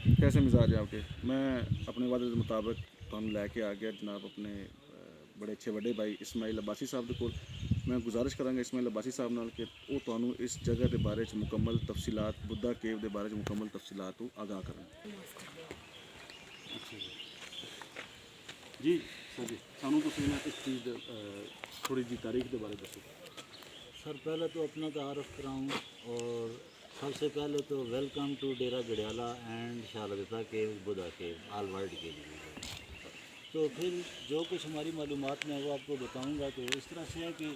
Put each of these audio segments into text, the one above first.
कैसे मिजाज है आपके? मैं अपने वादे के मुताबिक तुहानू लैके आ गया जनाब अपने बड़े अच्छे वड्डे भाई इस्माइल अब्बासी साहब दे कोल। मैं गुजारिश करांगा इस्माइल अब्बासी साहब नाल कि वो तुहानू इस जगह के बारे च मुकम्मल तफसीलात बुद्धा केव के बारे च मुकम्मल तफसीलात तो आगाह करन। जी सर जी सानू तुसीं ना इस चीज़ थोड़ी जी तारीख के बारे दसो। सर पहले तो अपना तारफ़ कराऊँ और सबसे पहले तो welcome to Dera Gadiyala and Sharada cave Buddha cave all world के लिए। तो फिर जो कुछ हमारी मालूमात में है वो आपको बताऊंगा। तो इस तरह से है कि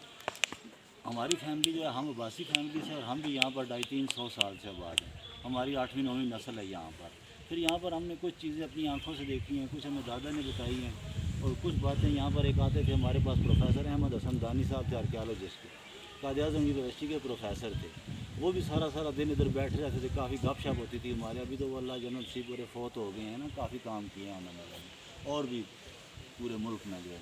हमारी फैमिली जो है हम अब्बासी फैमिली से और हम भी यहाँ पर 250-300 साल से आबाद हैं। हमारी 8वीं 9वीं नस्ल है यहाँ पर। फिर यहाँ पर हमने कुछ चीज़ें अपनी आंखों से देखी हैं, कुछ हमें दादा ने बताई हैं और कुछ बातें यहाँ पर एक आते थे हमारे पास प्रोफेसर अहमद हसन दानी साहब थे आर्कियोलॉजिस्ट के, कायद-ए-आज़म यूनिवर्सिटी के प्रोफेसर थे। वो भी सारा सारा दिन इधर बैठे रहते थे, काफ़ी गपशप होती थी हमारे। अभी तो वो अल्लाह जन्नत नसीब पूरे फौत हो गए हैं ना, काफ़ी काम किए हैं उन्होंने और भी पूरे मुल्क में जो है।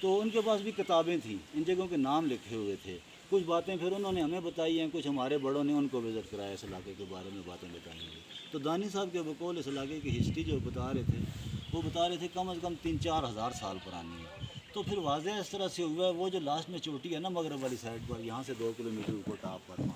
तो उनके पास भी किताबें थी, इन जगहों के नाम लिखे हुए थे। कुछ बातें फिर उन्होंने हमें बताई हैं, कुछ हमारे बड़ों ने उनको विज़िट कराया, इस इलाके के बारे में बातें बताई हैं। तो दानी साहब के बकौल इस इलाके की हिस्ट्री जो बता रहे थे वो बता रहे थे कम से कम 3-4 हज़ार साल पुरानी है। तो फिर वाज़ह इस तरह से हुआ है, वो जो लास्ट में चोटी है ना मगरब वाली साइड पर, यहाँ से 2 किलोमीटर ऊपर टॉप पर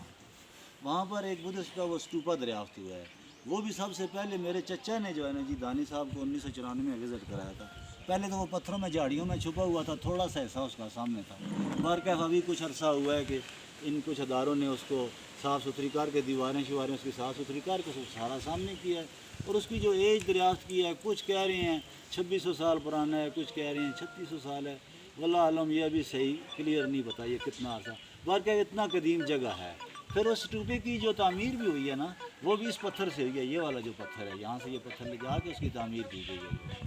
वहाँ पर एक बुद्धिस्ट का वो स्टूपा दरियाफ्त हुआ है। वो भी सबसे पहले मेरे चचा ने जो है ना जी दानी साहब को 1994 में विज़िट कराया था। पहले तो वो पत्थरों में झाड़ियों में छुपा हुआ था, थोड़ा सा हिस्सा उसका सामने था। बारकैफ अभी कुछ अरसा हुआ है कि इन कुछ अदारों ने उसको साफ़ सुथरी करके दीवारें शिवारें उसकी साफ़ सुथरी करके उसको सारा सामने किया है। और उसकी जो एज दरियाफ्त की है, कुछ कह रहे हैं 2600 साल पुराना है, कुछ कह रहे हैं 3600 साल है। वल्लाह आलम ये अभी सही क्लियर नहीं पता ये कितना अर्सा। बारकैफ इतना कदीम जगह है। फिर उस स्टूपे की जो तामीर भी हुई है ना वो भी इस पत्थर से हुई है। ये वाला जो पत्थर है यहाँ से ये पत्थर ले जाके उसकी तामीर की गई है।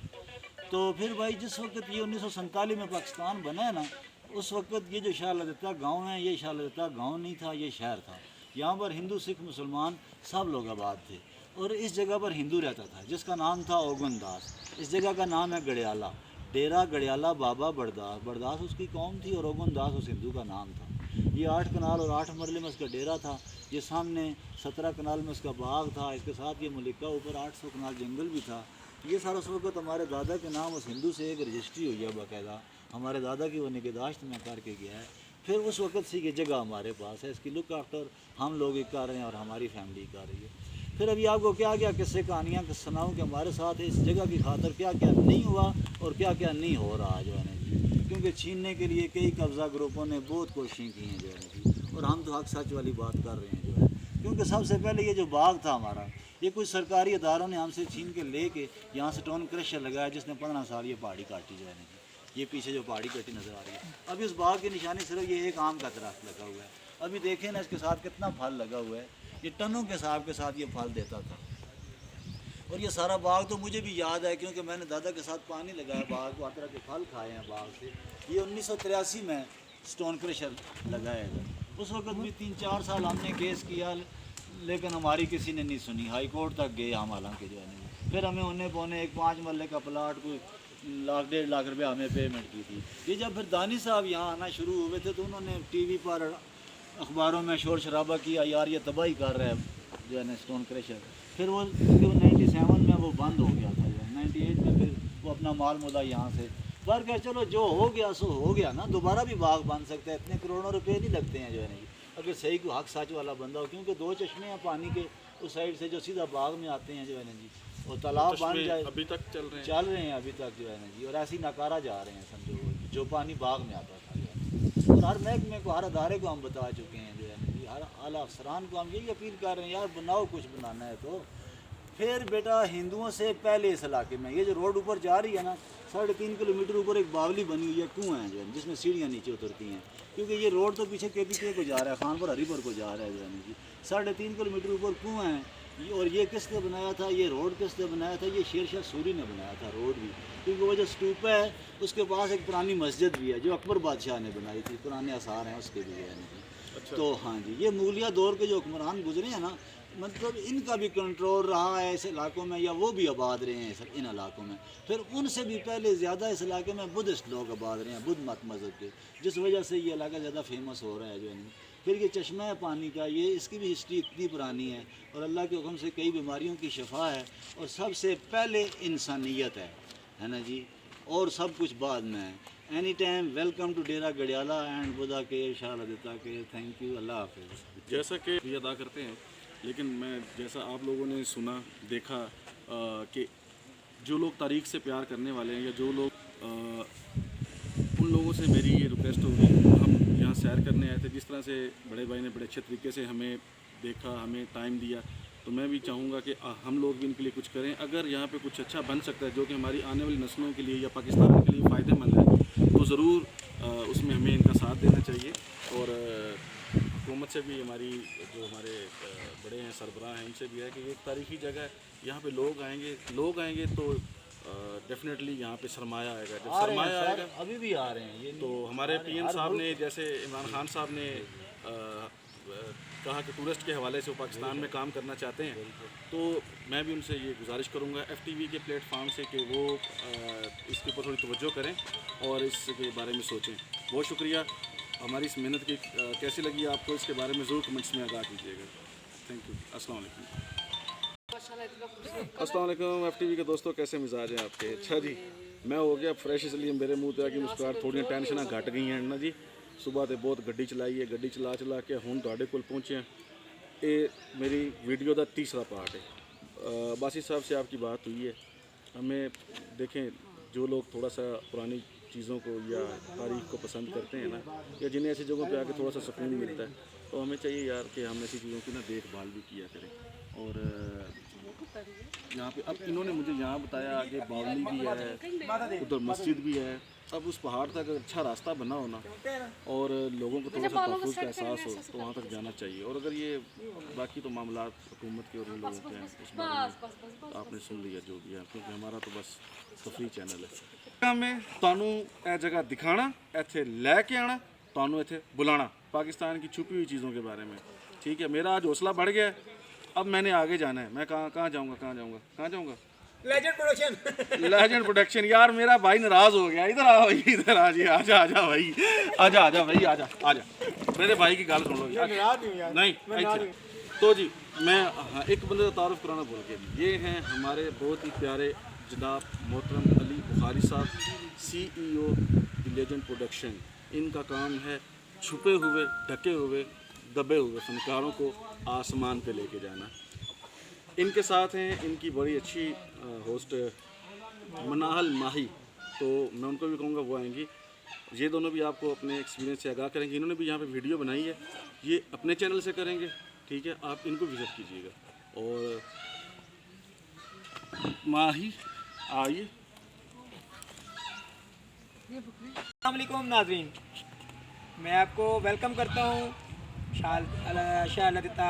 तो फिर भाई जिस वक्त ये 1947 में पाकिस्तान बना है ना, उस वक्त ये जो शाह लदता गाँव है, ये शाह लदता गाँव नहीं था, ये शहर था। यहाँ पर हिंदू सिख मुसलमान सब लोग आबाद थे और इस जगह पर हिंदू रहता था जिसका नाम था ओगन दास। इस जगह का नाम है गडियाला, डेरा गडियाला बाबा बड़दास। बड़दास उसकी कौम थी और ओगन दास उस हिंदू का नाम था। ये 8 कनाल और 8 मरले में उसका डेरा था। ये सामने 17 कनाल में उसका बाग था। इसके साथ ये मलिका ऊपर 800 कनाल जंगल भी था। ये सारा उस वक्त हमारे दादा के नाम उस हिंदू से एक रजिस्ट्री हुई है बाकायदा, हमारे दादा की वो निगहदाश्त में करके गया है। फिर उस वक्त से ये जगह हमारे पास है, इसकी लुक आफ्टर हम लोग ही कर रहे हैं और हमारी फैमिली कर रही है। फिर अभी आपको क्या क्या किस्से कहानियाँ सुनाऊँ कि हमारे साथ इस जगह की खातर क्या क्या नहीं हुआ और क्या क्या नहीं हो रहा जो है ना जी। क्योंकि छीनने के लिए कई कब्ज़ा ग्रुपों ने बहुत कोशिशें की हैं जो है ना जी, और हम तो हक सच वाली बात कर रहे हैं जो है। क्योंकि सबसे पहले ये जो बाग था हमारा, ये कुछ सरकारी अदारों ने हमसे छीन के ले के यहाँ स्टोन क्रशर लगाया जिसने 15 साल ये पहाड़ी काटी जो है ना जी। ये पीछे जो पहाड़ी कटी नज़र आ रही है, अभी उस बाग की निशानी सिर्फ ये एक आम का दरख्त लगा हुआ है। अभी देखें ना इसके साथ कितना फल लगा हुआ है, ये टनों के हिसाब के साथ ये फल देता था। और ये सारा बाग तो मुझे भी याद है क्योंकि मैंने दादा के साथ पानी लगाया बाग को, हर तरह के फल खाए हैं बाग से। ये 1983 में स्टोन क्रशर लगाया इधर। उस वक्त भी 3-4 साल हमने केस किया लेकिन हमारी किसी ने नहीं सुनी। हाई कोर्ट तक गए हम हालांकि जो है नहीं। फिर हमें उन्हें पौने एक 5 मरले का प्लाट कोई 1-1.5 लाख रुपये हमें पेमेंट की थी। ये जब फिर दानी साहब यहाँ आना शुरू हुए थे तो उन्होंने टीवी पर अखबारों में शोर शराबा किया, यार ये तबाही कर रहा है जो है ना स्टोन क्रशर। फिर वो 97 में वो बंद हो गया था, 98 में फिर वो अपना माल मुदा यहाँ से पर गया। चलो जो हो गया सो हो गया ना, दोबारा भी बाग बन सकता है, इतने करोड़ों रुपए नहीं लगते हैं जो है नहीं अगर सही को हक सच वाला बंदा हो। क्योंकि 2 चश्मे हैं पानी के उस साइड से जो सीधा बाग में आते हैं जो है ना जी, और तालाब बन जाए अभी तक चल रहे हैं अभी तक जो है ना जी, और ऐसे ही नकारा जा रहे हैं समझो जो पानी बाग में आता था जो है। और हर महकमे को हर अदारे को हम बता चुके हैं जो है ना जी, हर आला अफसरान को हम यही अपील कर रहे हैं यार बनाओ, कुछ बनाना है तो। फिर बेटा हिंदुओं से पहले इस इलाके में ये जो रोड ऊपर जा रही है ना, 3.5 किलोमीटर ऊपर एक बावली बनी हुई है, कुआं है जो है जिसमें सीढ़ियाँ नीचे उतरती हैं। क्योंकि ये रोड तो पीछे KPK को जा रहा है, खानपुर हरीपुर को जा रहा है जो है जी। 3.5 किलोमीटर ऊपर कुआं है। और ये किसने बनाया था, ये रोड किसने बनाया था, ये शेर शाह सूरी ने बनाया था रोड भी। क्योंकि वो जो स्तूपा है उसके पास एक पुरानी मस्जिद भी है जो अकबर बादशाह ने बनाई थी, पुराने आसार हैं उसके भी है जी। अच्छा। तो हाँ जी, ये मुगलिया दौर के जो हुक्मरान गुजरे हैं ना, मतलब इनका भी कंट्रोल रहा है इस इलाकों में, या वो भी आबाद रहे हैं इन इलाकों में। फिर उनसे भी पहले ज़्यादा इस इलाके में बुद्धिस्ट लोग आबाद रहे हैं, बुद्ध मत मज़हब के, जिस वजह से ये इलाका ज़्यादा फेमस हो रहा है जो है नहीं। پھر یہ چشمہ ہے پانی کا، یہ اس کی بھی ہسٹری اتنی پرانی ہے، اور اللہ کے حکم سے کئی بیماریوں کی شفا ہے، اور سب سے پہلے انسانیت ہے نا جی، اور سب کچھ بعد میں ہے۔ Any time welcome to Dera Gadiyala and Buddha کے شالا دیتا کے، تھینک یو، اللہ حافظ۔ جیسا کہ بھی ادا کرتے ہیں، لیکن میں جیسا آپ لوگوں نے سنا دیکھا کہ جو لوگ تاریخ سے پیار کرنے والے ہیں، یا جو لوگ ان لوگوں سے میری یہ ریکویسٹ ہوگی، ہم یہاں سیر کرنے آئے تھے، جس طرح سے بڑے بھائی نے بڑے اچھے طریقے سے ہمیں دیکھا، ہمیں ٹائم دیا، تو میں بھی چاہوں گا کہ ہم لوگ بھی ان کے لیے کچھ کریں۔ اگر یہاں پہ کچھ اچھا بن سکتا ہے جو کہ ہماری آنے والی نسلوں کے لیے یا پاکستان کے لیے فائدہ مند ہے، تو ضرور اس میں ہمیں ان کا ساتھ دینا چاہیے۔ اور حکومت سے بھی، ہماری جو ہمارے بڑے ہیں سربراہ ہیں، ان سے بھی ہے کہ یہ ایک تاریخی جگہ ہے، یہاں پہ لوگ آئیں گے تو ڈیفینیٹلی یہاں پہ سرمایہ آئے گا۔ جب سرمایہ آئے گا ابھی بھی آ رہے ہیں، یہ تو ہمارے پی ایم صاحب نے، جیسے عمران خان صاحب نے کہا کہ ٹورسٹ کے حوالے سے وہ پاکستان میں کام کرنا چاہتے ہیں، تو میں بھی ان سے یہ گزارش کروں گا ایف ٹی وی کے پلیٹ فارم سے کہ وہ اس کے اوپر تھوڑی توجہ کریں اور اس کے بارے میں سوچیں۔ بہت شکریہ۔ ہماری اس محنت کی کیسی لگی آپ کو، اس کے بارے میں ضرور کمنٹس میں آگاہ کیجیے گا۔ تھینک یو، السلام علیکم۔ السلام علیکم ایف ٹی وی کے دوستوں، کیسے مزاج ہیں آپ کے؟ اچھا جی، میں ہو گیا فریش، اس لیے میرے منہ تے آ کے مسکراہٹ، تھوڑی ٹینشناں گھٹ گئی ہیں نا جی۔ صبح تے بہت گڈی چلائی ہے، گڈی چلا کے ہن تواڈے کول پہنچے ہیں۔ یہ میری ویڈیو دا تیسرا پارٹ ہے۔ باسی صاحب سے آپ کی بات ہوئی ہے، ہمیں دیکھیں جو لوگ تھوڑا سا پرانی چیزوں کو یا تاریخ کو پسند کرتے ہیں نا، یا جنہیں ایسی جگہوں پہ آ کے تھوڑا سا سکون ملتا ہے، تو ہمیں چاہیے یار کہ ہم ایسی چیزوں کی نا دیکھ بھال بھی کیا کریں۔ اور یہاں پہ اب انہوں نے مجھے یہاں بتایا کہ باولی بھی ہے، ادھر مسجد بھی ہے۔ اب اس پہاڑ تک اگر اچھا راستہ بنا ہونا اور لوگوں کو تھوڑا سا تحفظ کا احساس ہو تو وہاں تک جانا چاہیے۔ اور اگر یہ باقی تو معاملات حکومت کے اور ان لوگوں کے ہیں، اس بارے میں آپ نے سن لیا جو بھی ہے، کیونکہ ہمارا تو بس تفریح چینل ہے۔ میں تانوں اے جگہ دکھانا، ایتھے لے کے آنا، تانوں ایتھے بلانا پاکستان کی چھپی ہوئی چیزوں کے بارے میں، ٹھیک ہے؟ میرا آج حوصلہ بڑھ گیا ہے، اب میں نے آگے جانا ہے۔ میں کہاں جاؤں گا؟ Legend production. یار میرا بھائی ناراض ہو گیا، ادھر آ جی، آجا بھائی، آجا میرے بھائی کی گل سن لو نہیں تو جی۔ میں ایک بندے کا تعارف کرانا بھول گیا، یہ ہیں ہمارے بہت ہی پیارے جناب محترم علی بخاری صاحب، سی ای او لیجنڈ پروڈکشن۔ ان کا کام ہے چھپے ہوئے، ڈھکے ہوئے، دبے ہوئے فنکاروں کو آسمان پہ لے کے جانا۔ ان کے ساتھ ہیں ان کی بڑی اچھی ہوسٹ مناہل ماہی، تو میں ان کو بھی کہوں گا وہ آئیں گی، یہ دونوں بھی آپ کو اپنے ایکسپیرینس سے آگاہ کریں گے۔ انہوں نے بھی یہاں پہ ویڈیو بنائی ہے، یہ اپنے چینل سے کریں گے، ٹھیک ہے؟ آپ ان کو وزٹ کیجیے گا۔ اور ماہی آئیے۔ السلام علیکم ناظرین، میں آپ کو ویلکم کرتا ہوں شاہ اللہ دیتا